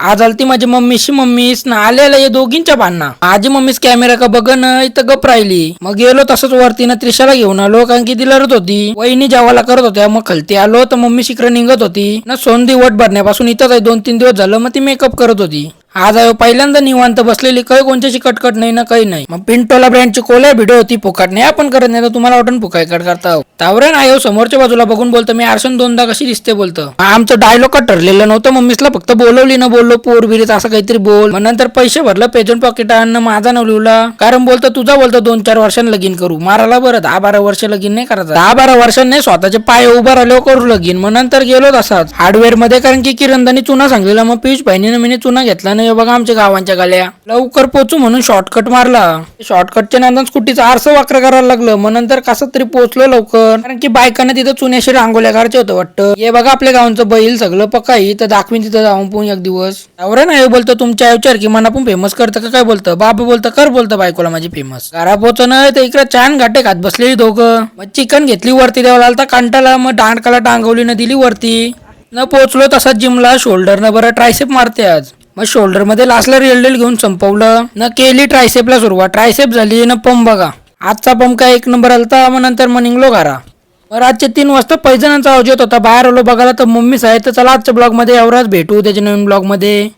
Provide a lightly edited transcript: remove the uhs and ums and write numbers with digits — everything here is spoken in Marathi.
आज आलती माझी मम्मीस ना आलेला ये दोघींच्या भांडणं. माझी मम्मीच कॅमेरा का बघन इथं गप राहिली. मग गेलो तसंच वरती ना त्रिशाला घेऊन आलो कारण की तिला रडत होती. वहिनी जेवायला करत होत्या. मग खालती आलो तर मम्मी शिकरे निघत होती ना सोंदी वट भरण्यापासून इथंच आहे 2-3 दिवस झालं. मग ती मेकअप करत होती. आज आयो पहिल्यांदा निवांत बसलेली काही कोणत्याची कटकट नाही ना काही नाही. मग पिंटोला ब्रँडची कोल्या व्हिडिओ होती फुकाट नाही आपण करत नाही तर तुम्हाला वाटून फुकाय कट करता तावरण आयो समोरच्या बाजूला बघून बोलतो मी आरशन दोनदा कशी दिसते बोलतं. आमचं डायलॉग का ठरलेलं नव्हतं. मम्मीसला फक्त बोलवली ना बोललो पोर बिरीत असं काहीतरी बोल. मग नंतर पैसे भरलं पेजंट पॉकेट आणणं माझा नवलीवला कारण बोलतो तुझा बोलतो 2-4 वर्षांनी लगीन करू. माराला बरं 10-12 वर्ष लगीन नाही करायचं. 10-12 वर्षांनी स्वतःचे पाय उभा राहिलो करू लगीन. मग नंतर गेलो तसाच हार्डवेअर मध्ये कारण की किरणदानी चुना सांगलेला. मग पियुष बहिणीने मी चुना घेतला नाही बघा आमच्या गावांच्या गाल्या लवकर पोचू म्हणून शॉर्टकट मारला. शॉर्टकटच्या नादात स्कूटीचं आरसं वाकर करायला लागलं. मग नंतर कसं तरी पोहोचलो लवकर कारण की बायकांना तिथं चुन्याशी रांगोल्या करायचे होतं वाटतं. हे बघा आपल्या गावांचं बैल सगळं पकाई तर दाखवीन तिथं जाऊन पण एक दिवस. एवढं नाही बोलतो तुमच्या विचार की मना पण फेमस करतं का काय बोलतं. बाबा बोलतं कर बोलतं बायकोला माझी फेमस घरा पोचणं तर इकडे छान घाटे खात बसलेली दोघं. मग चिकन घेतली वरती द्यावं लागता कांटाला. मग दांडकाला टांगवली न दिली वरती न पोचलो तसाच जिमला शोल्डर न बरं ट्रायसेप मारते आज. मग शोल्डर मध्ये लास्टला रिअल घेऊन संपवलं न केली ट्रायसेपला सुरुवात. ट्रायसेप झाली न पंप बघा आजचा पंप काय 1 नंबर आलता. मग नंतर मग निघलो घरा. मग रातचे 3 वाजता पैजणांचा आवाज येत होता. बाहेर आलो बघायला तर मम्मीच आहे. तर चला आजच्या ब्लॉग मध्ये एवढाच भेटू त्याच्या नवीन ब्लॉग मध्ये.